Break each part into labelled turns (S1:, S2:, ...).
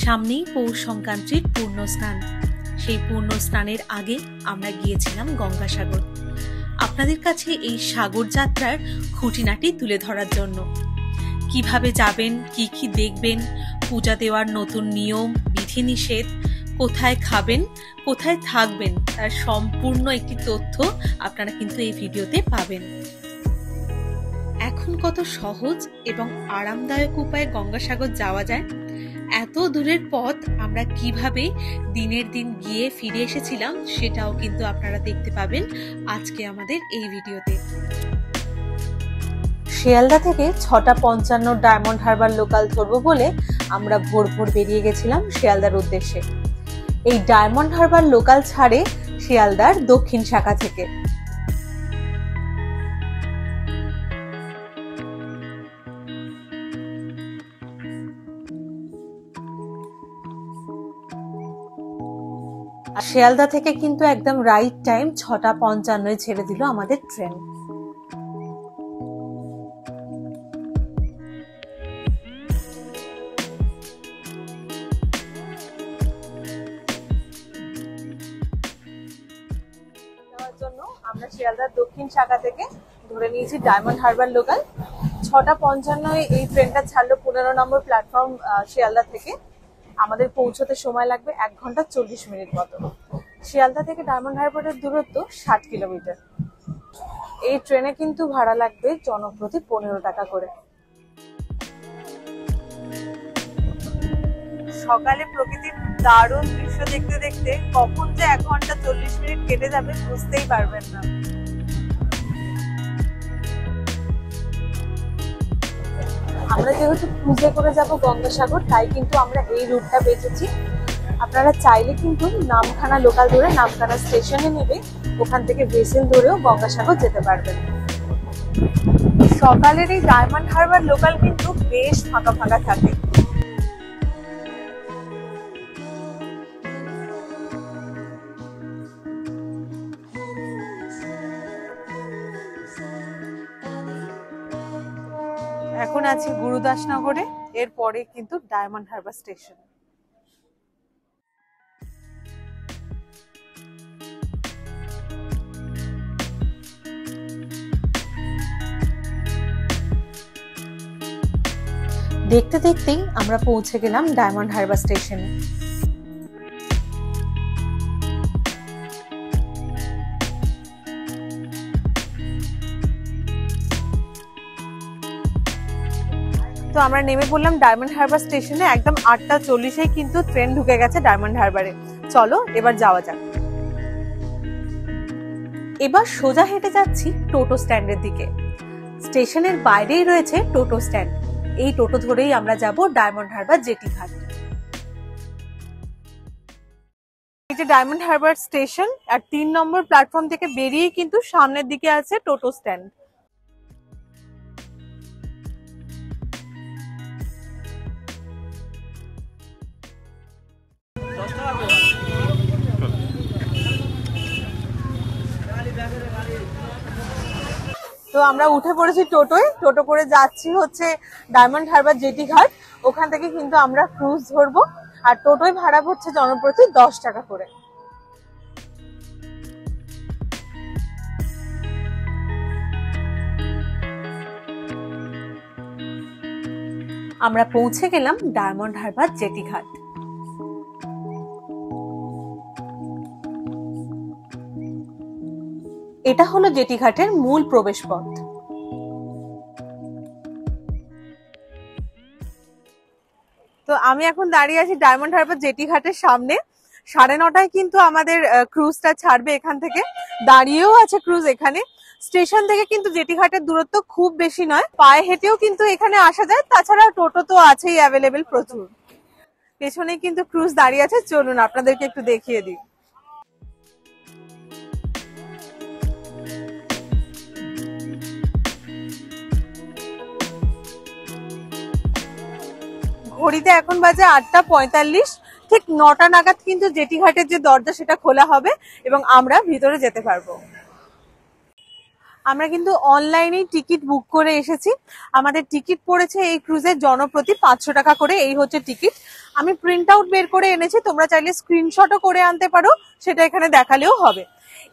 S1: সামনেই পৌষ সংক্রান্তির পূর্ণ স্নান। সেই পূর্ণ স্নানের আগে আমরা গিয়েছিলাম গঙ্গাসাগর, আপনাদের কাছে এই সাগর যাত্রার খুঁটিনাটি তুলে ধরার জন্য। কিভাবে যাবেন, কি কি দেখবেন, পূজা দেওয়ার নতুন নিয়ম বিধিনিষেধ, কোথায় খাবেন, কোথায় থাকবেন, তার সম্পূর্ণ একটি তথ্য আপনারা কিন্তু এই ভিডিওতে পাবেন। এখন কত সহজ এবং আরামদায়ক উপায়ে গঙ্গাসাগর যাওয়া যায়। এত দূরের পথ আমরা কিভাবে দিনের দিন গিয়ে ফিরে এসেছিলাম সেটাও কিন্তু আপনারা দেখতে পাবেন আজকে আমাদের এই ভিডিওতে। শিয়ালদা থেকে 6:55 ডায়মন্ড হারবার লোকাল ধরবো বলে আমরা ভোর ভোর বেরিয়ে গেছিলাম শিয়ালদার উদ্দেশ্যে। এই ডায়মন্ড হারবার লোকাল ছাড়ে শিয়ালদার দক্ষিণ শাখা থেকে। শিয়ালদা থেকে কিন্তু একদম রাইট টাইম 6:55 ছেড়ে দিল আমাদের ট্রেন। জন্য আমরা শিয়ালদার দক্ষিণ শাখা থেকে ধরে নিয়েছি ডায়মন্ড হারবার লোকাল। 6:55 এই ট্রেনটা ছাড়লো 15 নম্বর প্ল্যাটফর্ম শিয়ালদা থেকে। আমাদের পৌঁছতে সময় লাগবে 1 ঘন্টা 40 মিনিট মতো। শিয়ালদা থেকে ডায়মন্ড হারবারের দূরত্ব 60 কিলোমিটার। এই ট্রেনে কিন্তু ভাড়া লাগবে জনপ্রতি 15 টাকা করে। সকালে প্রকৃতির দারুণ দৃশ্য দেখতে দেখতে কখন যে 1 ঘন্টা 40 মিনিট কেটে যাবে বুঝতেই পারবেন না। আমরা যেহেতু ক্রুজে করে যাব গঙ্গাসাগর, তাই কিন্তু আমরা এই রুটটা বেছেছি। আপনারা চাইলে কিন্তু নামখানা লোকাল ধরে নামখানা স্টেশনে নেবে, ওখান থেকে ভেসেল ধরেও গঙ্গাসাগর যেতে পারবেন। সকালের এই ডায়মন্ড হারবার লোকাল কিন্তু বেশ ফাঁকা ফাঁকা থাকে। এখন আছি গুরুদাসনগরে, এরপরে কিন্তু ডায়মন্ড হারবার স্টেশন। দেখতে দেখতেই আমরা পৌঁছে গেলাম ডায়মন্ড হারবার স্টেশনে। তো আমরা নেমে পড়লাম ডায়মন্ড হারবার স্টেশনে। একদম 8:40 কিন্তু ট্রেন ঢুকে গেছে ডায়মন্ড হারবারে। চলো এবার যাওয়া যাক। এবার সোজা হেঁটে যাচ্ছি টোটো স্ট্যান্ডের দিকে। স্টেশনের বাইরেই রয়েছে টোটো স্ট্যান্ড। এই টোটো ধরেই আমরা যাব ডায়মন্ড হারবার জেটি ঘাট। এই যে ডায়মন্ড হারবার স্টেশন, আর 3 নম্বর প্ল্যাটফর্ম থেকে বেরিয়ে কিন্তু সামনের দিকে আছে টোটো স্ট্যান্ড। তো আমরা উঠে পড়েছি টোটোয়। টোটো করে যাচ্ছি হচ্ছে ডায়মন্ড হারবার জেটি ঘাট। ওখান থেকে কিন্তু আমরা ক্রুজ ধরবো, আর টোটোয় ভাড়া পড়ছে জনপ্রতি 10 টাকা করে। আমরা পৌঁছে গেলাম ডায়মন্ড হারবার জেটি ঘাট। এটা হলো জেটি ঘাটের মূল প্রবেশ পথ। তো আমি এখন দাঁড়িয়ে আছি ডায়মন্ড হারবার জেটি ঘাটের সামনে। 9:30 কিন্তু আমাদের ক্রুজটা ছাড়বে এখান থেকে। দাঁড়িয়েও আছে ক্রুজ এখানে। স্টেশন থেকে কিন্তু জেটি ঘাটের দূরত্ব খুব বেশি নয়, পায়ে হেঁটেও কিন্তু এখানে আসা যায়। তাছাড়া টোটো তো আছেই অ্যাভেলেবেল প্রচুর। পেছনে কিন্তু ক্রুজ দাঁড়িয়ে আছে, চলুন আপনাদেরকে একটু দেখিয়ে দিই। ঘড়িতে এখন বাজে 8:45। ঠিক 9টা নাগাদ কিন্তু জেটি ঘাটের যে দরজা সেটা খোলা হবে এবং আমরা ভিতরে যেতে পারবো। আমরা কিন্তু অনলাইনেই টিকিট বুক করে এসেছি। আমাদের টিকিট পড়েছে এই ক্রুজের জনপ্রতি 500 টাকা করে, এই হচ্ছে টিকিট। আমি প্রিন্ট আউট বের করে এনেছি, তোমরা চাইলে স্ক্রিনশটও করে আনতে পারো, সেটা এখানে দেখালেও হবে।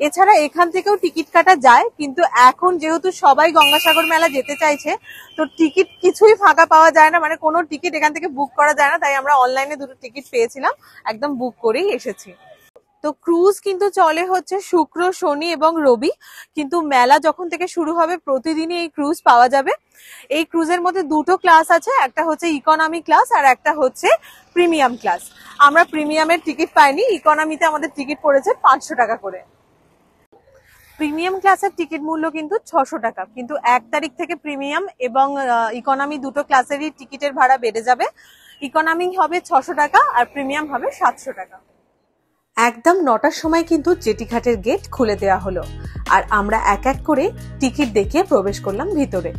S1: এছাড়া এখান থেকেও টিকিট কাটা যায়, কিন্তু এখন যেহেতু সবাই গঙ্গাসাগর মেলা যেতে চাইছে, তো টিকিট কিছুই ফাঁকা পাওয়া যায় না, মানে কোনো টিকিট এখান থেকে বুক করা যায় না। তাই আমরা অনলাইনে 2টো টিকিট পেয়েছিলাম, একদম বুক করেই এসেছি। তো ক্রুজ কিন্তু চলে হচ্ছে শুক্র, শনি এবং রবি, কিন্তু মেলা যখন থেকে শুরু হবে প্রতিদিনই এই ক্রুজ পাওয়া যাবে। এই ক্রুজের মধ্যে 2টো ক্লাস আছে, একটা হচ্ছে ইকোনমি ক্লাস আর একটা হচ্ছে প্রিমিয়াম ক্লাস। আমরা প্রিমিয়ামের টিকিট পাইনি, ইকোনমিতে আমাদের টিকিট পড়েছে 500 টাকা করে। প্রিমিয়াম ক্লাসের টিকিট মূল্য কিন্তু 600 টাকা, কিন্তু 1 তারিখ থেকে প্রিমিয়াম এবং ইকোনমি 2টো ক্লাসেরই টিকিটের ভাড়া বেড়ে যাবে। ইকোনমি হবে 600 টাকা আর প্রিমিয়াম হবে 700 টাকা। একদম 9টার সময় কিন্তু জেটিঘাটের গেট খুলে দেওয়া হলো, আর আমরা এক এক করে টিকিট দেখিয়ে প্রবেশ করলাম ভিতরে।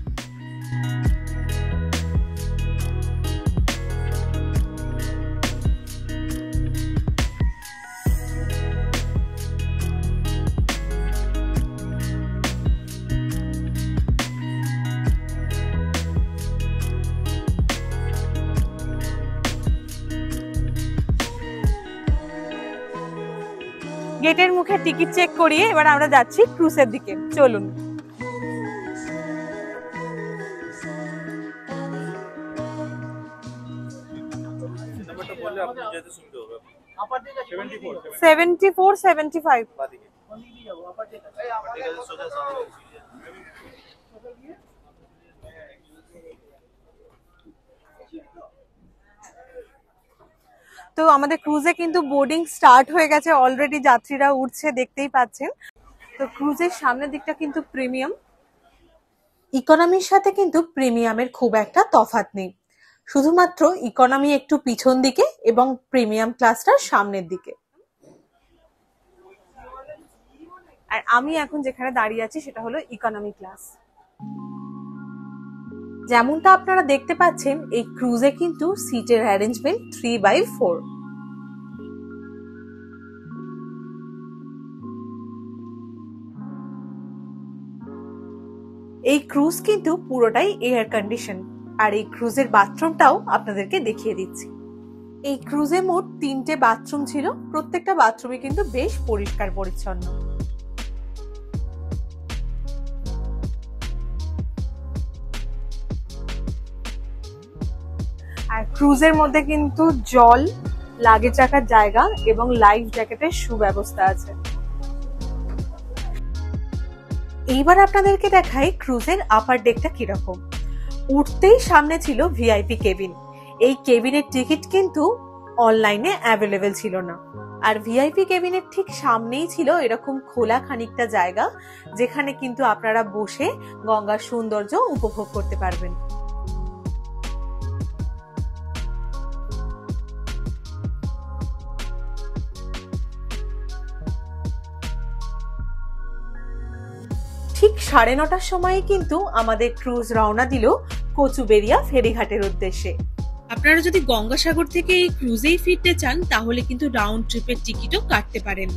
S1: গেটের মুখে টিকিট চেক করিয়ে এবার আমরা যাচ্ছি ক্রুজের দিকে, চলুন। তো আমাদের ক্রুজে কিন্তু বোর্ডিং স্টার্ট হয়ে গেছে অলরেডি, যাত্রীরা উঠছে দেখতেই পাচ্ছেন। তো ক্রুজের সামনের দিকটা কিন্তু প্রিমিয়াম, ইকোনমির সাথে কিন্তু প্রিমিয়ামের খুব একটা তফাৎ নেই, শুধুমাত্র ইকোনমি একটু পিছন দিকে এবং প্রিমিয়াম ক্লাসটার সামনের দিকে। আর আমি এখন যেখানে দাঁড়িয়ে আছি সেটা হলো ইকোনমি ক্লাস। যেমনটা আপনারা দেখতে পাচ্ছেন এই ক্রুজে কিন্তু সিটের অ্যারেঞ্জমেন্ট 3/4। এই ক্রুজ কিন্তু পুরোটাই এয়ার কন্ডিশন, আর এই ক্রুজের বাথরুমটাও আপনাদেরকে দেখিয়ে দিচ্ছি। এই ক্রুজে মোট 3টে বাথরুম ছিল, প্রত্যেকটা বাথরুমে কিন্তু বেশ পরিষ্কার পরিচ্ছন্ন। আর ক্রুজের মধ্যে কিন্তু জল, লাগেজ রাখার জায়গা এবং লাইফ জ্যাকেটের সুব্যবস্থা আছে। এইবার আপনাদেরকে দেখাই ক্রুজের আপার ডেকটা কিরকম। উঠতেই সামনে ছিল ভিআইপি কেবিন। এই কেবিনের টিকিট কিন্তু অনলাইনে অ্যাভেলেবেল ছিল না। আর ভিআইপি কেবিনের ঠিক সামনেই ছিল এরকম খোলা খানিকটা জায়গা, যেখানে কিন্তু আপনারা বসে গঙ্গার সৌন্দর্য উপভোগ করতে পারবেন। ঠিক 9:30টার সময় কিন্তু আমাদের ক্রুজ রওনা দিল কচুবেড়িয়া ফেরিঘাটের উদ্দেশ্যে। আপনারা যদি গঙ্গাসাগর থেকে এই ক্রুজেই ফিরতে চান তাহলে কিন্তু রাউন্ড ট্রিপের টিকিটও কাটতে পারেন।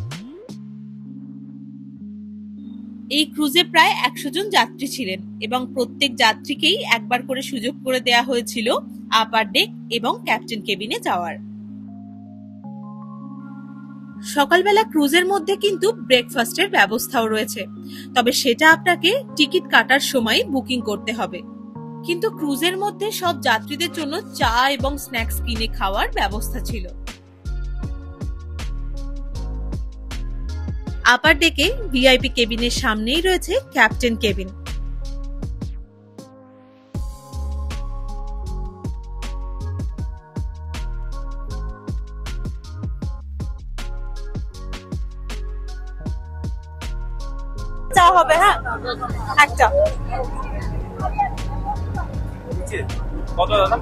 S1: এই ক্রুজে প্রায় 100 জন যাত্রী ছিলেন এবং প্রত্যেক যাত্রীকেই একবার করে সুযোগ করে দেয়া হয়েছিল আপার ডেক এবং ক্যাপ্টেন কেবিনে যাওয়ার। সকালবেলা ক্রুজের মধ্যে কিন্তু ব্রেকফাস্টের ব্যবস্থাও রয়েছে, তবে সেটা আপনাকে টিকিট কাটার সময় বুকিং করতে হবে। কিন্তু ক্রুজের মধ্যে সব যাত্রীদের জন্য চা এবং স্ন্যাক্স কিনে খাওয়ার ব্যবস্থা ছিল। আপার ডেকে ভিআইপি কেবিনের সামনেই রয়েছে ক্যাপ্টেন কেবিন। চা হবে, হ্যাঁ একটা। কত দাদা?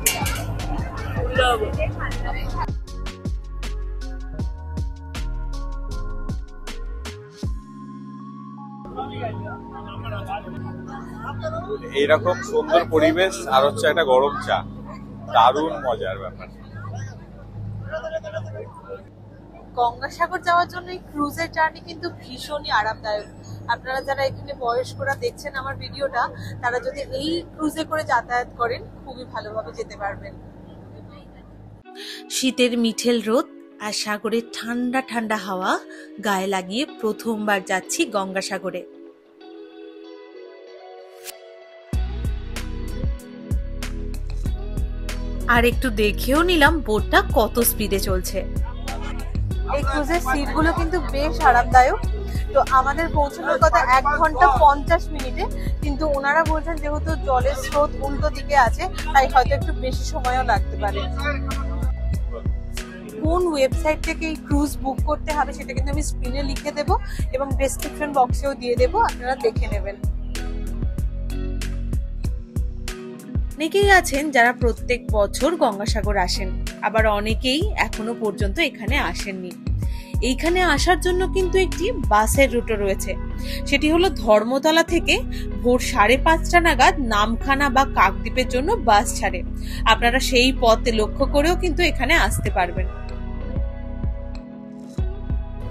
S2: এইরকম সুন্দর পরিবেশ আর হচ্ছে একটা গরম চা, দারুণ মজার ব্যাপার।
S1: গঙ্গাসাগর যাওয়ার জন্য এই ক্রুজের জার্নি কিন্তু ভীষণই আরামদায়ক। আপনারা যারা এখানে বয়স্করা দেখছেন আমার ভিডিওটা, তারা যদি এই ক্রুজে করে যাতায়াত করেন খুবই ভালোভাবে যেতে পারবেন। শীতের মিঠেল রোদ আর সাগরের ঠান্ডা ঠান্ডা হাওয়া গায়ে লাগিয়ে প্রথমবার যাচ্ছি গঙ্গাসাগরে। আর একটু দেখেও নিলাম বোটটা কত স্পিডে চলছে। এই ক্রুজের সিটগুলো কিন্তু বেশ আরামদায়ক। তো আমাদের পৌঁছানোর কথা 1 ঘন্টা 50 মিনিটে, কিন্তু ওনারা বলছেন যেহেতু জলের স্রোত উল্টো দিকে আছে তাই হয়তো একটু বেশি সময়ও লাগতে পারে। কোন ওয়েবসাইট থেকে এই ক্রুজ বুক করতে হবে সেটা কিন্তু আমি স্ক্রিনে লিখে দেব এবং ডেসক্রিপশন বক্সেও দিয়ে দেব, আপনারা দেখে নেবেন। অনেকেই আছেন যারা প্রত্যেক বছর গঙ্গাসাগর আসেন, আবার অনেকেই এখনো পর্যন্ত এখানে আসেননি। এইখানে আসার জন্য কিন্তু একটি বাসের রুটও রয়েছে, সেটি হলো ধর্মতলা থেকে ভোর 5:30 নাগাদ নামখানা বা কাকদ্বীপের জন্য বাস ছাড়ে। আপনারা সেই পথে লক্ষ্য করেও কিন্তু এখানে আসতে পারবেন।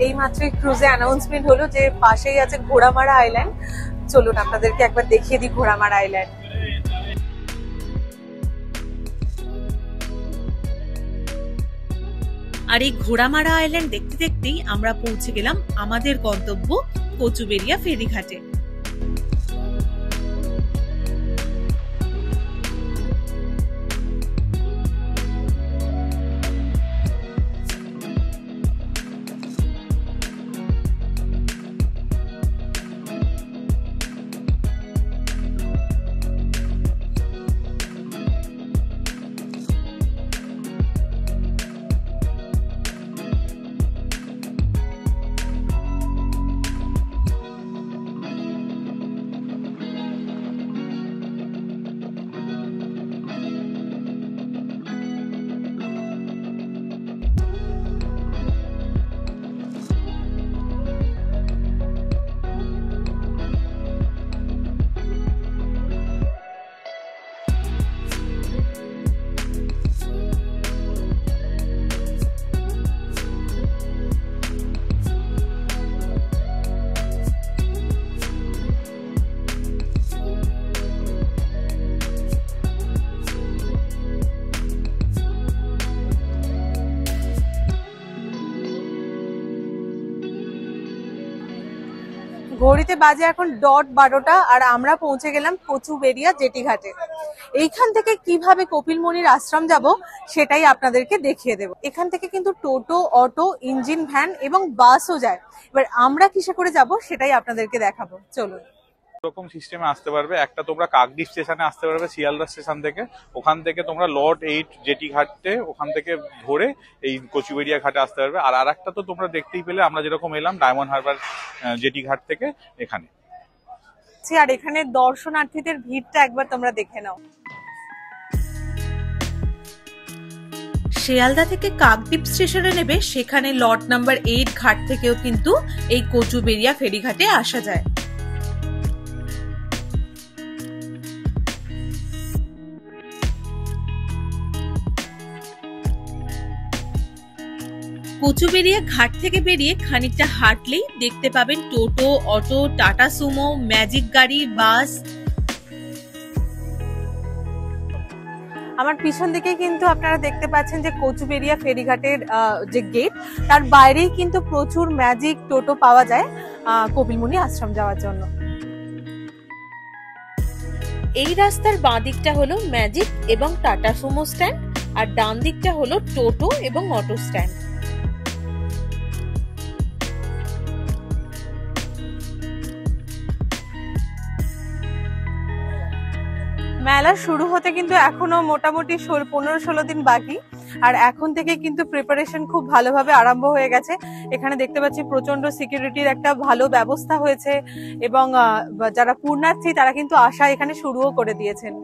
S1: এই মাত্রই ক্রুজে অ্যানাউন্সমেন্ট হলো যে পাশেই আছে ঘোড়ামারা আইল্যান্ড। চলুন আপনাদেরকে একবার দেখিয়ে দিই ঘোড়ামারা আইল্যান্ড। আর এই ঘোড়ামারা আইল্যান্ড দেখতে দেখতেই আমরা পৌঁছে গেলাম আমাদের গন্তব্য কচুবেড়িয়া ফেরিঘাটে। ঘড়িতে বাজে এখন 12:00 আর আমরা পৌঁছে গেলাম কচুবেড়িয়া জেটিঘাটে। এইখান থেকে কিভাবে কপিলমুনির আশ্রম যাব সেটাই আপনাদেরকে দেখিয়ে দেব। এখান থেকে কিন্তু টোটো, অটো, ইঞ্জিন ভ্যান এবং বাসও যায়। এবার আমরা কিসে করে যাব সেটাই আপনাদেরকে দেখাবো, চলুন।
S2: এরকম সিস্টেমে আসতে পারবে। একটা তোমরা কাকদ্বীপ স্টেশনে আসতে পারবে শিয়ালদা স্টেশন থেকে, ওখান থেকে তোমরা লট 8 জেটি ঘাটে ওখান থেকে ধরে এই কচুবেড়িয়া ঘাটে আসতে পারবে। আর আরেকটা তো তোমরা দেখতেই পেলে আমরা যেরকম এলাম ডায়মন্ড হারবার জেটি ঘাট থেকে এখানে।
S1: আর এখানে দর্শনার্থীদের ভিড়টা একবার তোমরা দেখে নাও। শিয়ালদা থেকে কাকদ্বীপ স্টেশনে নেবে, সেখানে লট নাম্বার 8 ঘাট থেকেও কিন্তু এই কচুবেড়িয়া ফেরিঘাটে আসা যায়। কচুবেড়িয়া ঘাট থেকে বেরিয়ে খানিকটা হাঁটলেই দেখতে পাবেন টোটো, অটো, টাটা সুমো, ম্যাজিক গাড়ি, বাস। আমার পিছন দিকে কিন্তু আপনারা দেখতে পাচ্ছেন যে কচুবেড়িয়া ফেরিঘাটের যে গেট, তার বাইরেই কিন্তু প্রচুর ম্যাজিক টোটো পাওয়া যায় কপিলমুনি আশ্রম যাওয়ার জন্য। এই রাস্তার বাঁ দিকটা হলো ম্যাজিক এবং টাটা সুমো স্ট্যান্ড, আর ডান দিকটা হলো টোটো এবং অটো স্ট্যান্ড। মেলা শুরু হতে কিন্তু এখনো মোটামুটি 15-16 দিন বাকি, আর এখন থেকে কিন্তু প্রিপারেশন খুব ভালোভাবে আরম্ভ হয়ে গেছে। এখানে দেখতে পাচ্ছি প্রচন্ড সিকিউরিটির একটা ভালো ব্যবস্থা হয়েছে এবং যারা পূর্ণার্থী তারা কিন্তু আসা এখানে শুরুও করে দিয়েছেন।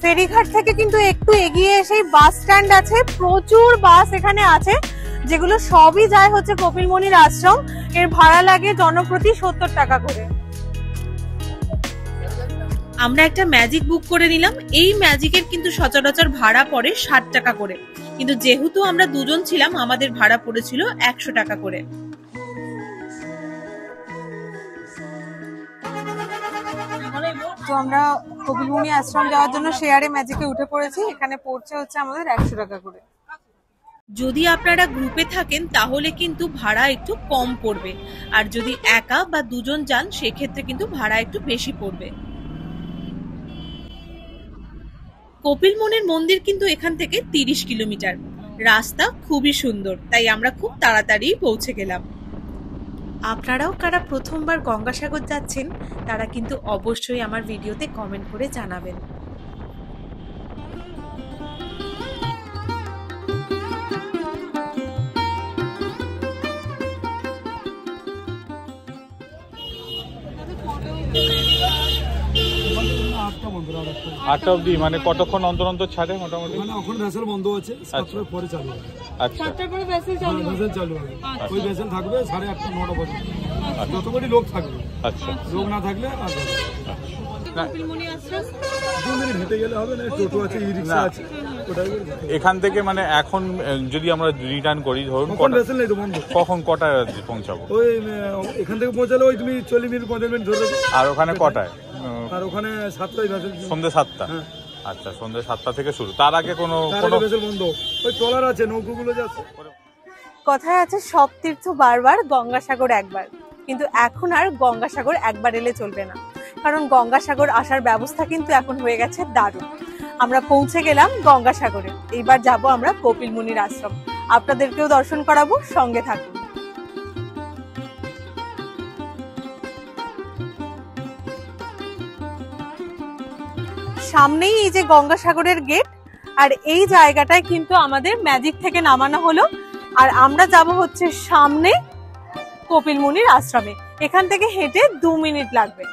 S1: ফেরিঘাট থেকে কিন্তু একটু এগিয়ে এসেই বাস স্ট্যান্ড আছে, প্রচুর বাস এখানে আছে, যেগুলো সবই যায় হচ্ছে কপিলমুনির আশ্রম। এর ভাড়া লাগে জনপ্রতি 70 টাকা করে। আমরা একটা ম্যাজিক বুক করে নিলাম। এই ম্যাজিকের কিন্তু সচরাচর ভাড়া পড়ে 60 টাকা করে, কিন্তু যেহেতু আমরা দুজন ছিলাম আমাদের ভাড়া পড়েছিল 100 টাকা করে। তো আমরা কপিলমুনি আশ্রম যাওয়ার জন্য শেয়ারে ম্যাজিকে উঠে পড়েছি। এখানে পড়ছে হচ্ছে আমাদের 100 টাকা করে। যদি আপনারা গ্রুপে থাকেন তাহলে কিন্তু ভাড়া একটু কম পড়বে, আর যদি একা বা দুজন যান সেক্ষেত্রে কিন্তু ভাড়া একটু বেশি পড়বে। কপিলমুনির মন্দির কিন্তু এখান থেকে 30 কিলোমিটার। রাস্তা খুবই সুন্দর, তাই আমরা খুব তাড়াতাড়ি পৌঁছে গেলাম। আপনারাও কারা প্রথমবার গঙ্গাসাগর যাচ্ছেন তারা কিন্তু অবশ্যই আমার ভিডিওতে কমেন্ট করে জানাবেন।
S2: আটটা অবধি, মানে কতক্ষণ অন্তর অন্তর ছাড়ে মোটামুটি?
S3: এখন ভেসেল বন্ধ আছে, 7টার পরে চালু হবে।
S2: আচ্ছা,
S1: 7টার পরে ভেসেল চালু হবে।
S3: ভেসেল চালু হবে, ওই ভেসেল থাকবে 8:30 9টা পর্যন্ত, যতবারই লোক থাকবে।
S2: আচ্ছা,
S3: লোক না থাকলে আর
S1: কপিলমুনি আশ্রম
S3: 2 মিনিট হেঁটে গেলে হবে, না টোটো আছে, ই রিকশা আছে, ওটাই
S2: এখান থেকে মানে এখন যদি আমরা রিটার্ন করি ধরুন
S3: কোন ভেসেল নেই তো বন্ধ,
S2: কখন কটায় পৌঁছাবো?
S3: ওই এখান থেকে পৌঁছালে ওই তুমি 40 মিনিট 50 মিনিট ধরে।
S2: আর ওখানে কটায়?
S3: আর ওখানে 7টায় ভেসেল,
S2: সন্ধ্যে 7টা। আচ্ছা, সন্ধ্যে 7টা থেকে শুরু, তার আগে কোনো
S3: ভেসেল বন্ধ। ওই ট্রলার আছে, নৌকোগুলো যাচ্ছে।
S1: কথায় আছে সব তীর্থ বারবার, গঙ্গাসাগর একবার, কিন্তু এখন আর গঙ্গাসাগর একবার এলে চলবে না, কারণ গঙ্গাসাগর আসার ব্যবস্থা কিন্তু এখন হয়ে গেছে দারুণ। আমরা পৌঁছে গেলাম গঙ্গাসাগরে। এইবার যাব আমরা কপিলমুনির আশ্রম, আপনাদেরকেও দর্শন করাবো, সঙ্গে থাকুন। সামনেই এই যে গঙ্গাসাগরের গেট, আর এই জায়গাটায় কিন্তু আমাদের ম্যাজিক থেকে নামানো হলো, আর আমরা যাব হচ্ছে সামনে কপিলমুনির আশ্রমে। এখান থেকে হেঁটে 2 মিনিট লাগবে।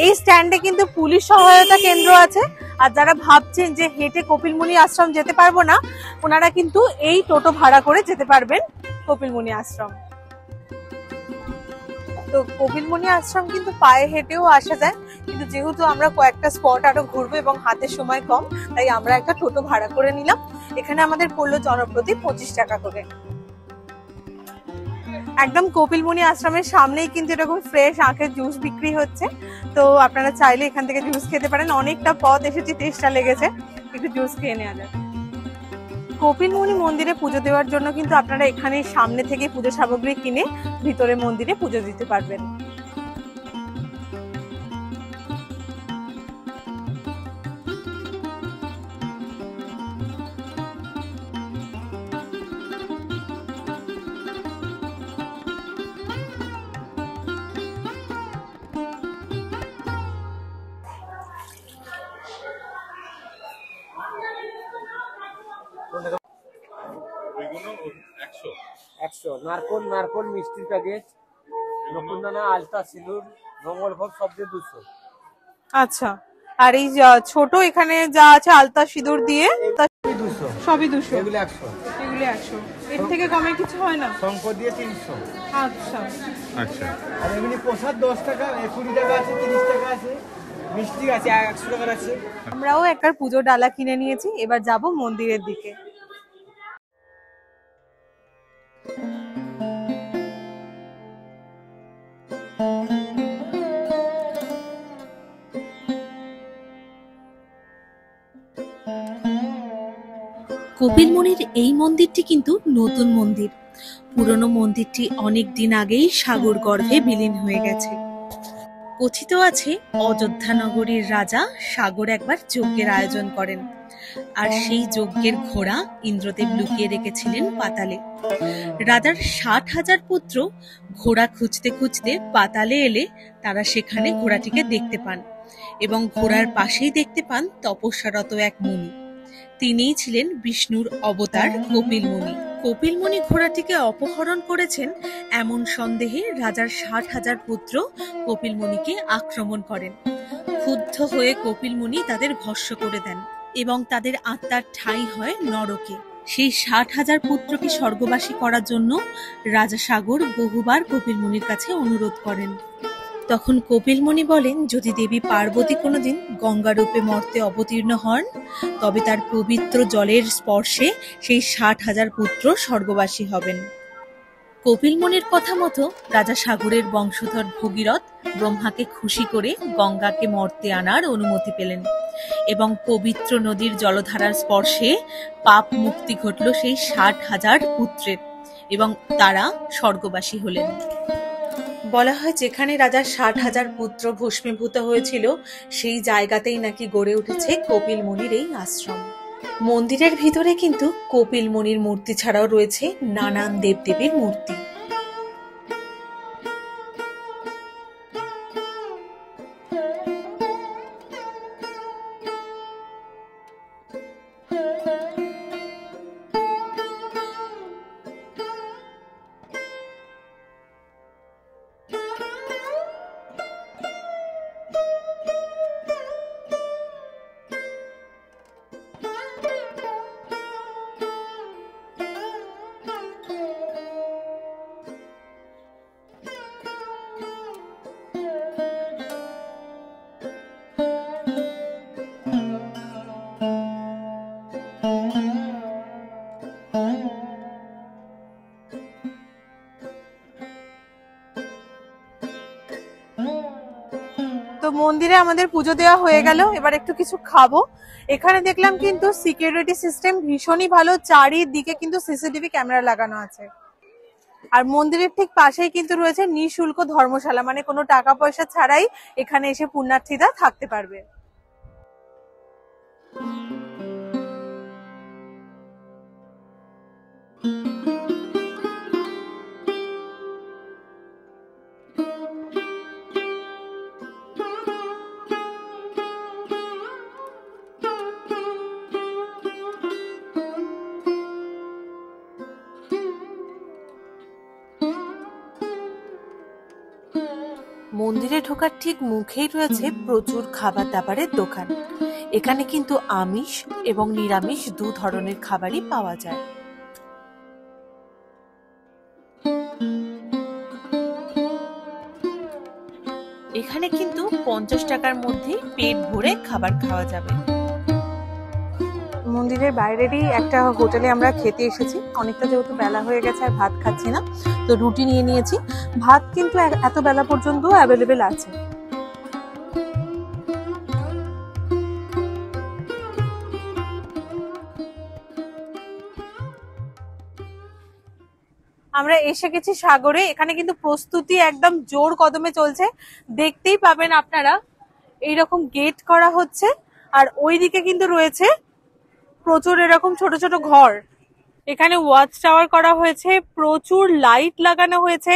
S1: এই স্ট্যান্ডে কিন্তু পুলিশ সহায়তা কেন্দ্র আছে, আর যারা ভাবছেন যে হেঁটে কপিলমুনি আশ্রম যেতে পারবো না, ওনারা কিন্তু এই টোটো ভাড়া করে যেতে পারবেন কপিলমুনি আশ্রম। তো কপিলমুনি আশ্রম কিন্তু পায়ে হেঁটেও আসা যায়, কিন্তু যেহেতু আমরা কয়েকটা স্পট আরো ঘুরবো এবং হাতে সময় কম, তাই আমরা একটা টোটো ভাড়া করে নিলাম। এখানে আমাদের পড়লো জনপ্রতি 25 টাকা করে। একদম কপিলমুনি আশ্রমের সামনেই কিন্তু এরকম ফ্রেশ আখের জুস বিক্রি হচ্ছে, তো আপনারা চাইলে এখান থেকে জুস খেতে পারেন। অনেকটা পথ এসেছি, তেষ্টা লেগেছে, একটু জুস খেয়ে নেওয়া যায়। কপিলমুনি মন্দিরে পুজো দেওয়ার জন্য কিন্তু আপনারা এখানে সামনে থেকে পুজো সামগ্রী কিনে ভিতরে মন্দিরে পুজো দিতে পারবেন।
S2: ওইগুলো 100
S4: নারকোল মিষ্টির প্যাকেট, নকুলদানা, আলতা, সিঁদুর, মঙ্গলভোগ সব দিয়ে 200।
S1: আচ্ছা, আর এই ছোট এখানে যা আছে আলতা সিঁদুর দিয়ে
S4: 200,
S1: সবই 200,
S4: এগুলো 100,
S1: এগুলো 100। এর থেকে কমে কিছু হয় না?
S4: শঙ্খ দিয়ে 300।
S1: আচ্ছা
S2: আচ্ছা,
S4: আর এমনি প্রসাদ 10 টাকা, 20 টাকা আছে, 30 টাকা আছে, মিষ্টি আছে 100 টাকার আছে।
S1: আমরাও একটা পুজো ডালা কিনে নিয়েছি, এবার যাব মন্দিরের দিকে। কপিলমুনির এই মন্দিরটি কিন্তু নতুন মন্দির। পুরনো মন্দিরটি অনেক দিন আগেই সাগর গর্ভে বিলীন হয়ে গেছে। কথিত আছে অযোধ্যা নগরীর রাজা সাগর একবার যজ্ঞের আয়োজন করেন, আর সেই যজ্ঞের ঘোড়া ইন্দ্রদেব লুকিয়ে রেখেছিলেন পাতালে। রাজার 60,000 পুত্র ঘোড়া খুঁজতে খুঁজতে পাতালে এলে তারা সেখানে ঘোড়াটিকে দেখতে পান, এবং ঘোড়ার পাশেই দেখতে পান তপস্যারত এক মুনি। তিনিই ছিলেন বিষ্ণুর অবতার কপিলমুনি। কপিলমুনি ঘোড়াটিকে অপহরণ করেছেন এমন সন্দেহে রাজার 60,000 পুত্র কপিলমুনিকে আক্রমণ করেন। ক্ষুব্ধ হয়ে কপিল মুনি তাদের ভস্ম করে দেন এবং তাদের আত্মার ঠাঁই হয় নরকে। সেই 60,000 পুত্রকে স্বর্গবাসী করার জন্য রাজা সাগর বহুবার কপিল মুনির কাছে অনুরোধ করেন। তখন কপিল মুনি বলেন, যদি দেবী পার্বতী কোনোদিন গঙ্গা রূপে মর্তে অবতীর্ণ হন, তবে তার পবিত্র জলের স্পর্শে সেই 60,000 পুত্র স্বর্গবাসী হবেন। কপিল মুনির কথা মতো রাজা সাগরের বংশধর ভগীরথ ব্রহ্মাকে খুশি করে গঙ্গাকে মর্তে আনার অনুমতি পেলেন এবং পবিত্র নদীর জলধারার স্পর্শে পাপ মুক্তি ঘটল সেই 60,000 পুত্রের এবং তারা স্বর্গবাসী হলেন। বলা হয়, যেখানে রাজার 60,000 পুত্র ভস্মীভূত হয়েছিল সেই জায়গাতেই নাকি গড়ে উঠেছে কপিল মুনির এই আশ্রম। মন্দিরের ভিতরে কিন্তু কপিল মুনির মূর্তি ছাড়াও রয়েছে নানান দেবদেবীর মূর্তি।
S5: তো মন্দিরে আমাদের পুজো দেওয়া হয়ে গেল, এবার একটু কিছু খাবো। এখানে দেখলাম কিন্তু সিকিউরিটি সিস্টেম ভীষণই ভালো, চারিদিকে কিন্তু সিসিটিভি ক্যামেরা লাগানো আছে। আর মন্দিরের ঠিক পাশেই কিন্তু রয়েছে নিঃশুল্ক ধর্মশালা, মানে কোনো টাকা পয়সা ছাড়াই এখানে এসে পুণ্যার্থীরা থাকতে পারবে।
S1: মন্দিরে ঢোকার ঠিক মুখেই রয়েছে প্রচুর খাবার দাবারের দোকান। এখানে কিন্তু আমিষ এবং নিরামিষ দু ধরনের খাবারই পাওয়া যায়। এখানে কিন্তু 50 টাকার মধ্যেই পেট ভরে খাবার খাওয়া যাবে।
S5: মন্দিরের বাইরেরই একটা হোটেলে আমরা খেতে এসেছি। অনেকটা যেহেতু বেলা হয়ে গেছে আর ভাত খাচ্ছি না, তো রুটি নিয়ে নিয়েছি। ভাত কিন্তু এত বেলা পর্যন্ত অ্যাভেলেবেল আছে। আমরা এসে গেছি সাগরে। এখানে কিন্তু প্রস্তুতি একদম জোর কদমে চলছে, দেখতেই পাবেন আপনারা। এইরকম গেট করা হচ্ছে আর ওইদিকে কিন্তু রয়েছে প্রচুর এরকম ছোট ছোট ঘর। এখানে ওয়াচ টাওয়ার করা হয়েছে, প্রচুর লাইট লাগানো হয়েছে,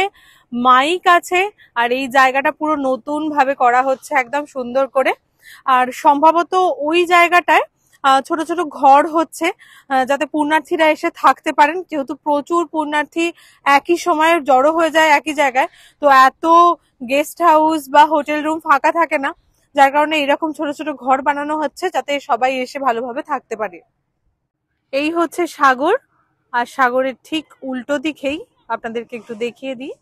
S5: মাইক আছে। আর এই জায়গাটা পুরো নতুন ভাবে করা হচ্ছে একদম সুন্দর করে। আর সম্ভবত ওই জায়গাটায় ছোট ছোট ঘর হচ্ছে যাতে পুণ্যার্থীরা এসে থাকতে পারেন, যেহেতু প্রচুর পুণ্যার্থী একই সময়ে জড়ো হয়ে যায় একই জায়গায়, তো এত গেস্ট হাউস বা হোটেল রুম ফাঁকা থাকে না, যার কারণে এরকম ছোট ছোট ঘর বানানো হচ্ছে যাতে সবাই এসে ভালোভাবে থাকতে পারে। এই হচ্ছে সাগর, আর সাগরের ঠিক উল্টো দিকেই আপনাদেরকে একটু দেখিয়ে দিই।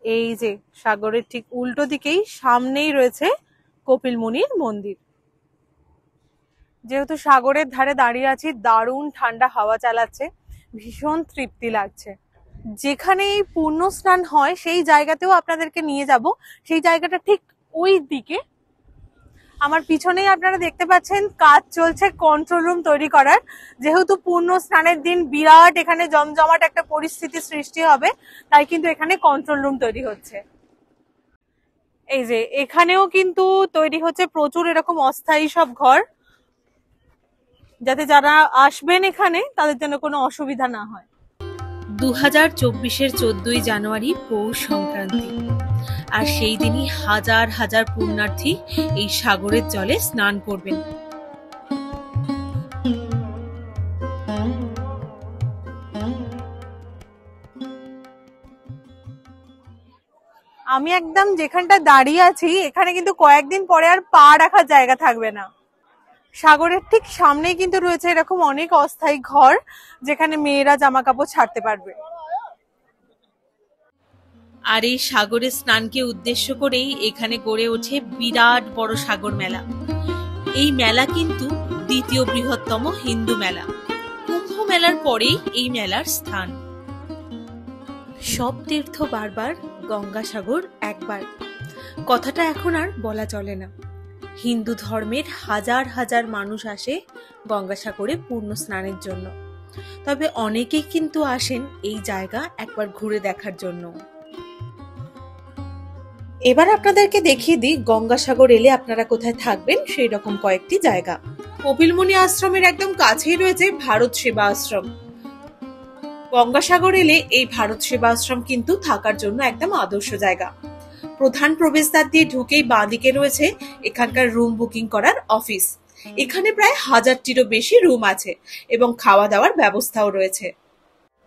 S5: এই যে সাগরের ঠিক উল্টো দিকেই সামনেই রয়েছে কপিল মুনির মন্দির। যেহেতু সাগরের ধারে দাঁড়িয়ে আছি, দারুণ ঠান্ডা হাওয়া চালাচ্ছে, ভীষণ তৃপ্তি লাগছে। যেখানে এই পুণ্য স্নান হয় সেই জায়গাতেও আপনাদেরকে নিয়ে যাব। সেই জায়গাটা ঠিক ওই দিকে। আমার পিছনেই আপনারা দেখতে পাচ্ছেন কাজ চলছে কন্ট্রোল রুম তৈরি করার। যেহেতু পূর্ণ স্নানের দিন বিরাট এখানে জমজমাট একটা পরিস্থিতি সৃষ্টি হবে, তাই কিন্তু এখানে কন্ট্রোল রুম তৈরি হচ্ছে। এই যে এখানেও কিন্তু তৈরি হচ্ছে প্রচুর এরকম অস্থায়ী সব ঘর, যাতে যারা আসবেন এখানে তাদের জন্য কোনো অসুবিধা না হয়।
S1: 2024-এর 14ই জানুয়ারি পৌষ সংক্রান্তি, আর সেই দিনই হাজার হাজার পুণ্যার্থী এই সাগরের জলে স্নান করবেন।
S5: আমি একদম যেখানটা দাঁড়িয়ে আছি এখানে কিন্তু কয়েকদিন পরে আর পা রাখার জায়গা থাকবে না। সাগরের ঠিক সামনেই কিন্তু রয়েছে এরকম অনেক অস্থায়ী ঘর, যেখানে মেয়েরা জামা কাপড় ছাড়তে পারবে।
S1: আর এই সাগরের স্নানকে উদ্দেশ্য করেই এখানে গড়ে ওঠে বিরাট বড় সাগর মেলা। এই মেলা কিন্তু দ্বিতীয় বৃহত্তম হিন্দু মেলা। কুম্ভ মেলার পরেই এই মেলার স্থান। সব তীর্থ বারবার, গঙ্গাসাগর একবার, কথাটা এখন আর বলা চলে না। হিন্দু ধর্মের হাজার হাজার মানুষ আসে গঙ্গাসাগরে পূর্ণ স্নানের জন্য। তবে অনেকেই কিন্তু আসেন এই জায়গা একবার ঘুরে দেখার জন্য। এবার আপনাদেরকে দেখিয়ে দিই গঙ্গাসাগর এলে আপনারা কোথায় থাকবেন সেই রকম কয়েকটি জায়গা। কপিলমুনি আশ্রমের একদম কাছেই রয়েছে ভারত সেবা আশ্রম। গঙ্গাসাগর এলে এই ভারত সেবা আশ্রম কিন্তু থাকার জন্য একদম আদর্শ জায়গা। প্রধান প্রবেশদ্বার দিয়ে ঢুকেই বাঁদিকে রয়েছে এখানকার রুম বুকিং করার অফিস। এখানে প্রায় 1000টিরও বেশি রুম আছে এবং খাওয়া দাওয়ার ব্যবস্থাও রয়েছে।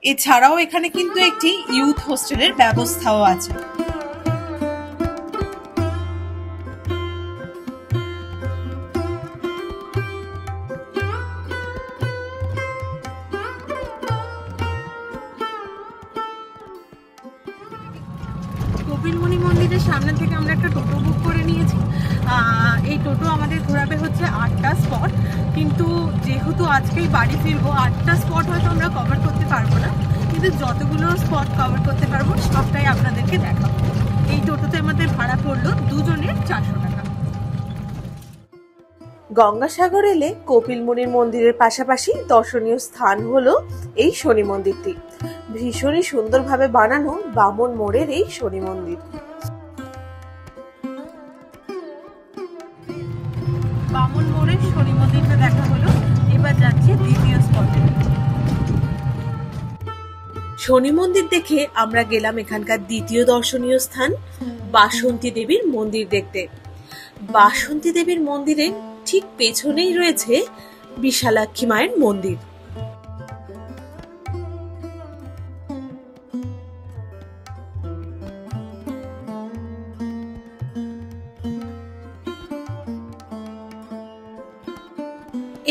S1: এছাড়াও এখানে কিন্তু একটি ইউথ হোস্টেলের ব্যবস্থাও আছে।
S5: কপিলমুনি মন্দিরের সামনে থেকে আমরা একটা টোটো বুক করে নিয়েছি। এই টোটো আমাদের ঘোরাবে হচ্ছে 8টা স্পট, কিন্তু যেহেতু আজকেই বাড়ি ফিরবো 8টা স্পট হয়তো আমরা কভার করতে পারবো না, কিন্তু যতগুলো স্পট কভার করতে পারবো সবটাই আপনাদেরকে দেখাবো। এই টোটোতে আমাদের ভাড়া পড়লো দুজনের 400 টাকা।
S1: গঙ্গাসাগর এলে কপিলমুনির মন্দিরের পাশাপাশি দর্শনীয় স্থান হলো এই শনি মন্দিরটি। ভীষণই সুন্দরভাবে বানানো বামন মোড়ের এই শনি মন্দির।
S5: বামন মোড়ের শনি মন্দিরটা দেখা হলো, এবার যাচ্ছে দ্বিতীয় স্পটে।
S1: শনি মন্দির দেখে আমরা গেলাম এখানকার দ্বিতীয় দর্শনীয় স্থান বাসন্তী দেবীর মন্দির দেখতে। বাসন্তী দেবীর মন্দিরের ঠিক পেছনেই রয়েছে বিশালাক্ষী মায়ের মন্দির।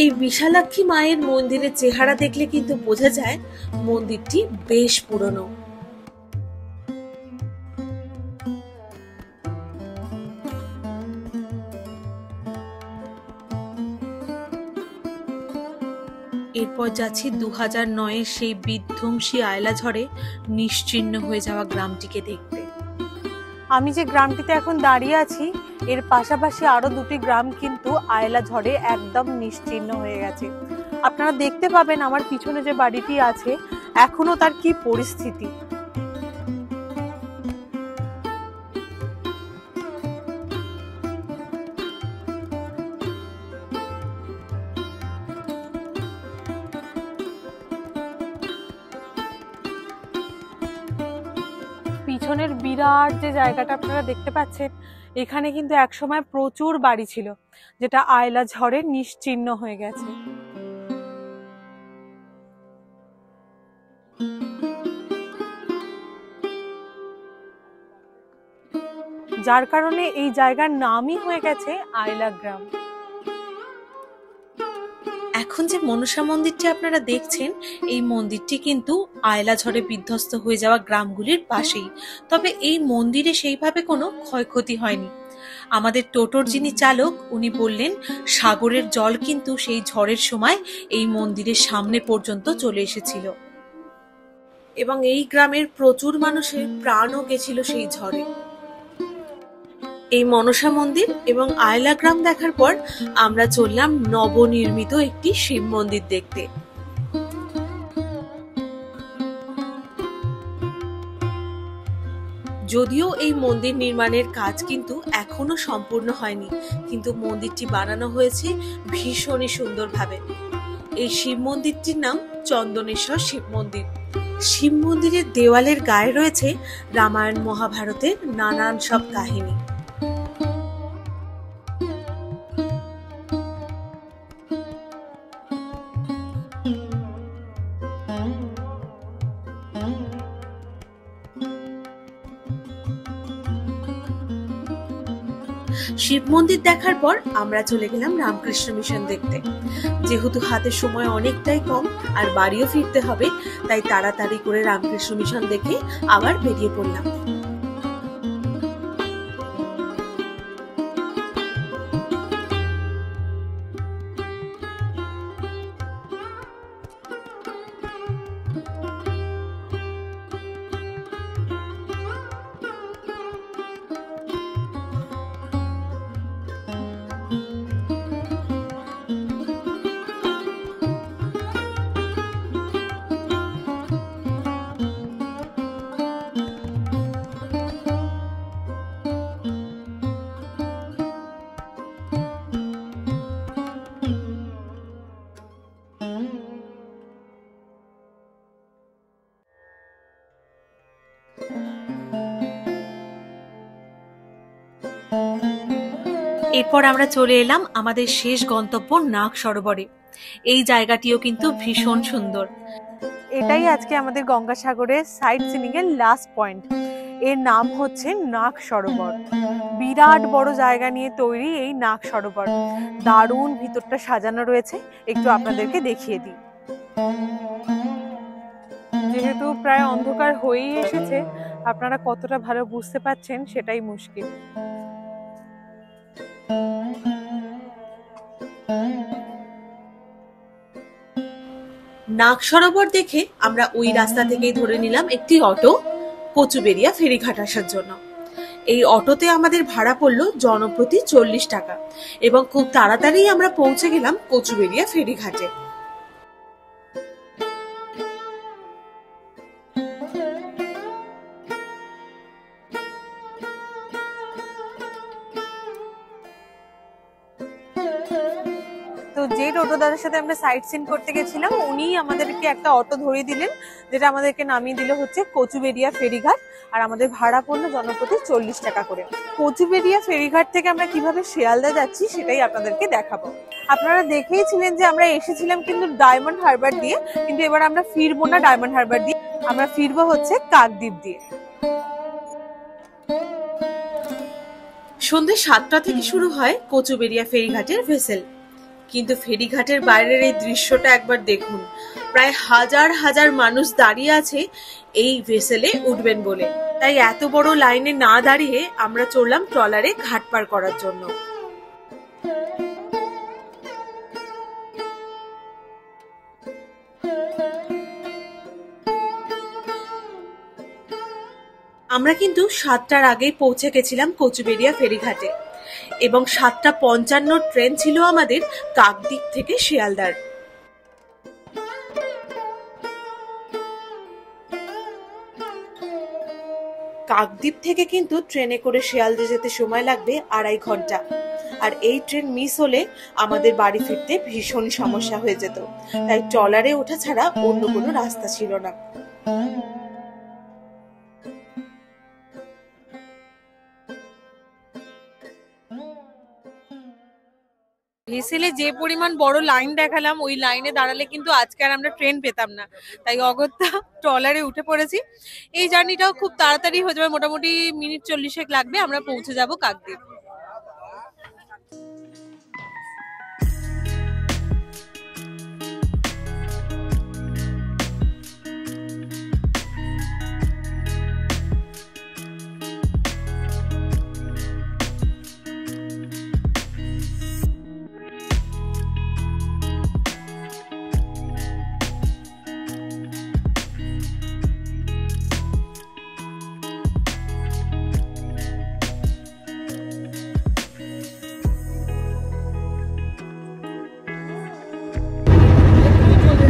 S1: এই বিশালাক্ষী মায়ের মন্দিরের চেহারা দেখলে কিন্তু বোঝা যায় মন্দিরটি বেশ পুরনো। এরপর যাচ্ছি 2009-এর সেই বিধ্বংসী আয়লা ঝড়ে নিশ্চিহ্ন হয়ে যাওয়া গ্রামটিকে দেখতে।
S5: আমি যে গ্রামটিতে এখন দাঁড়িয়ে আছি এর পাশাপাশি আরো 2টি গ্রাম কিন্তু আয়লা ঝড়ে একদম নিশ্চিহ্ন হয়ে গেছে। আপনারা দেখতে পাবেন আমার পিছনে যে বাড়িটি আছে এখনো তার কি পরিস্থিতি। পিছনের বিরাট যে জায়গাটা আপনারা দেখতে পাচ্ছেন এখানে কিন্তু একসময় প্রচুর বাড়ি ছিল, যেটা আয়লা ঝড়ে নিশ্চিহ্ন হয়ে গেছে। যার কারণে এই জায়গার নামই হয়ে গেছে আয়লা গ্রাম।
S1: এখন যে মনসা মন্দিরটি আপনারা দেখছেন এই মন্দিরটি কিন্তু আয়লা ঝড়ে বিধ্বস্ত হয়ে যাওয়া গ্রামগুলির পাশেই। তবে এই মন্দিরে সেইভাবে কোনো ক্ষয়ক্ষতি হয়নি। আমাদের টোটোর যিনি চালক উনি বললেন সাগরের জল কিন্তু সেই ঝড়ের সময় এই মন্দিরের সামনে পর্যন্ত চলে এসেছিল এবং এই গ্রামের প্রচুর মানুষের প্রাণও গেছিল সেই ঝড়ে। এই মনসা মন্দির এবং আয়লা গ্রাম দেখার পর আমরা চললাম নবনির্মিত একটি শিব মন্দির দেখতে। যদিও এই মন্দির নির্মাণের কাজ কিন্তু এখনো সম্পূর্ণ হয়নি, কিন্তু মন্দিরটি বানানো হয়েছে ভীষণই সুন্দরভাবে। এই শিব মন্দিরটির নাম চন্দনেশ্বর শিব মন্দির। শিব মন্দিরের দেওয়ালের গায়ে রয়েছে রামায়ণ মহাভারতের নানান সব কাহিনী। শিব মন্দির দেখার পর আমরা চলে গেলাম রামকৃষ্ণ মিশন দেখতে। যেহেতু হাতে সময় অনেকটাই কম আর বাড়িও ফিরতে হবে, তাই তাড়াতাড়ি করে রামকৃষ্ণ মিশন দেখে আবার বেরিয়ে পড়লাম। এরপর আমরা চলে এলাম আমাদের শেষ গন্তব্য নাগ সরোবরে। এই জায়গাটিও কিন্তু ভীষণ সুন্দর।
S5: এটাই আজকে আমাদের গঙ্গাসাগরের সাইট সিনিং এর লাস্ট পয়েন্ট। এর নাম হচ্ছে নাগ সরোবর। বিরাট বড় জায়গা নিয়ে তৈরি এই নাগ সরোবর। দারুণ ভিতরটা সাজানো রয়েছে, একটু আপনাদেরকে দেখিয়ে দিই। যেহেতু প্রায় অন্ধকার হয়েই এসেছে, আপনারা কতটা ভালো বুঝতে পারছেন সেটাই মুশকিল।
S1: নাগ সরোবর দেখে আমরা ওই রাস্তা থেকেই ধরে নিলাম একটি অটো কচুবেড়িয়া ফেরিঘাট আসার জন্য। এই অটোতে আমাদের ভাড়া পড়লো জনপ্রতি 40 টাকা এবং খুব তাড়াতাড়ি আমরা পৌঁছে গেলাম কচুবেড়িয়া ফেরিঘাটে।
S5: তো যে টোটো দাদার সাথে আমরা সাইট সিন করতে গেছিলাম, উনি আমাদেরকে একটা অটো ধরিয়ে দিলেন, যেটা আমাদেরকে নামিয়ে দিল হচ্ছে কচুবেড়িয়া ফেরিঘাট। আর আমাদের ভাড়া পড়লো জনপ্রতি 40 টাকা করে। কচুবেড়িয়া ফেরিঘাট থেকে আমরা কিভাবে শিয়ালদা যাচ্ছি সেটাই আপনাদেরকে দেখাবো। আপনারা দেখেইছিলেন যে আমরা এসেছিলাম কিন্তু ডায়মন্ড হারবার দিয়ে, কিন্তু এবার আমরা ফিরবো না ডায়মন্ড হারবার দিয়ে, আমরা ফিরবো হচ্ছে কাকদ্বীপ দিয়ে।
S1: সন্ধ্যে 7টা থেকে শুরু হয় কচুবেড়িয়া ফেরিঘাটের ভেসেল। কিন্তু ফেরিঘাটের বাইরের এই দৃশ্যটা একবার দেখুন। প্রায় হাজার হাজার মানুষ দাঁড়িয়ে আছে এই ভেসেলে উঠবেন বলে। তাই এত বড় লাইনে না দাঁড়িয়ে আমরা চড়লাম ট্রলারে ঘাট পার করার জন্য। আমরা কিন্তু 7টার আগেই পৌঁছে গেছিলাম কচুবেড়িয়া ফেরিঘাটে এবং 7:55 ট্রেন ছিল আমাদের কাকদ্বীপ থেকে শিয়ালদার। কাকদ্বীপ থেকে কিন্তু ট্রেনে করে শিয়ালদা যেতে সময় লাগবে 2.5 ঘন্টা। আর এই ট্রেন মিস হলে আমাদের বাড়ি ফিরতে ভীষণ সমস্যা হয়ে যেত, তাই ট্রলারে ওঠা ছাড়া অন্য কোনো রাস্তা ছিল না।
S5: ভেসেলে যে পরিমাণ বড় লাইন দেখালাম, ওই লাইনে দাঁড়ালে কিন্তু আজকে আর আমরা ট্রেন পেতাম না, তাই অগত্যা ট্রলারে উঠে পড়েছি। এই জার্নিটাও খুব তাড়াতাড়ি হয়ে যাবে, মোটামুটি মিনিট 40 লাগবে, আমরা পৌঁছে যাব কাকদ্বীপ।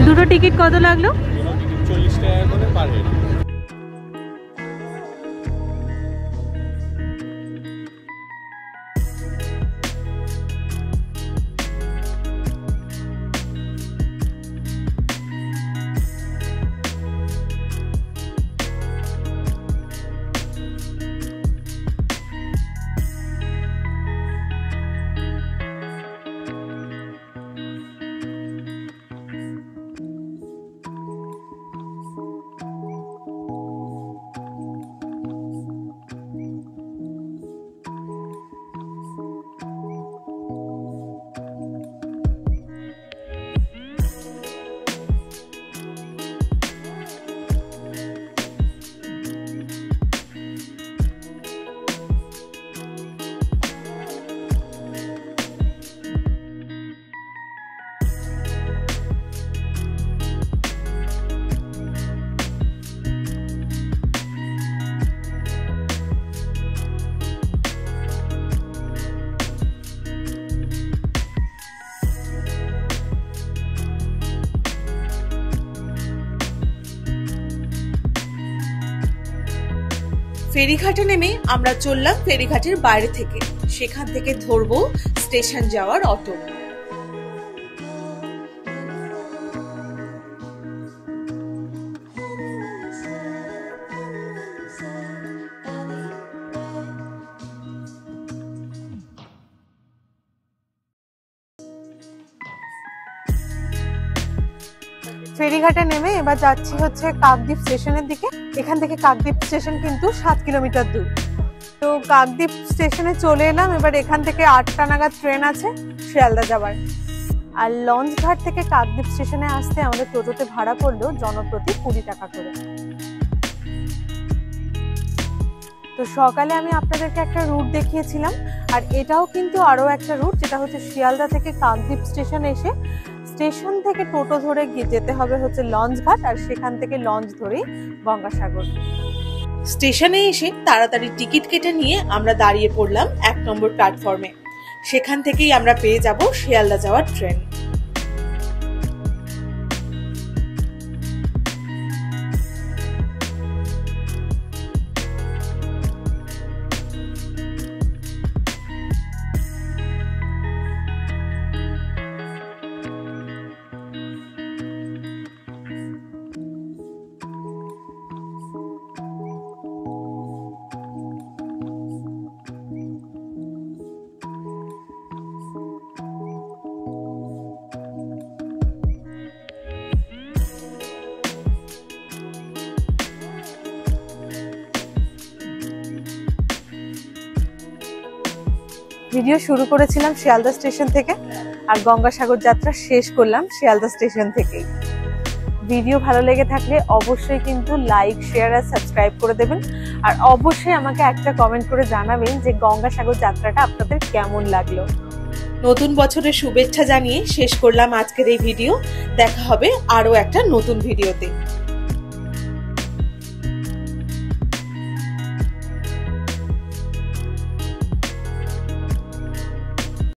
S5: দুটো টিকিট কত লাগলো?
S2: 40 টাকা করে পার হেড।
S1: ফেরিঘাটে নেমে আমরা চললাম ফেরিঘাটের বাইরে থেকে, সেখান থেকে ধরবো স্টেশন যাওয়ার অটো।
S5: ফেরিঘাটে নেমে এবার যাচ্ছি হচ্ছে কাকদ্বীপ স্টেশনের দিকে। এখান থেকে কাকদ্বীপ স্টেশন কিন্তু 7 কিলোমিটার দূর। তো কাকদ্বীপ স্টেশনে চলে এলাম। এবার এখান থেকে 8টা নাগাদ ট্রেন আছে শিয়ালদা যাবার। আর লঞ্চ ঘাট থেকে কাকদ্বীপ স্টেশনে আসতে আমাদের টোটোতে ভাড়া পড়লো জনপ্রতি 20 টাকা করে। তো সকালে আমি আপনাদেরকে একটা রুট দেখিয়েছিলাম, আর এটাও কিন্তু আরো একটা রুট, যেটা হচ্ছে শিয়ালদা থেকে কাকদ্বীপ স্টেশন এসে স্টেশন থেকে টোটো ধরে যেতে হবে হচ্ছে লঞ্চ ঘাট, আর সেখান থেকে লঞ্চ ধরে গঙ্গাসাগর।
S1: স্টেশনে এসে তাড়াতাড়ি টিকিট কেটে নিয়ে আমরা দাঁড়িয়ে পড়লাম 1 নম্বর প্ল্যাটফর্মে। সেখান থেকেই আমরা পেয়ে যাব শিয়ালদা যাওয়ার ট্রেন।
S5: ভিডিও শুরু করেছিলাম শিয়ালদা স্টেশন থেকে, আর গঙ্গাসাগর যাত্রা শেষ করলাম শিয়ালদা স্টেশন থেকেই। ভিডিও ভালো লেগে থাকলে অবশ্যই কিন্তু লাইক, শেয়ার আর সাবস্ক্রাইব করে দেবেন। আর অবশ্যই আমাকে একটা কমেন্ট করে জানাবেন যে গঙ্গাসাগর যাত্রাটা আপনাদের কেমন লাগলো।
S1: নতুন বছরের শুভেচ্ছা জানিয়ে শেষ করলাম আজকের এই ভিডিও। দেখা হবে আরো একটা নতুন ভিডিওতে।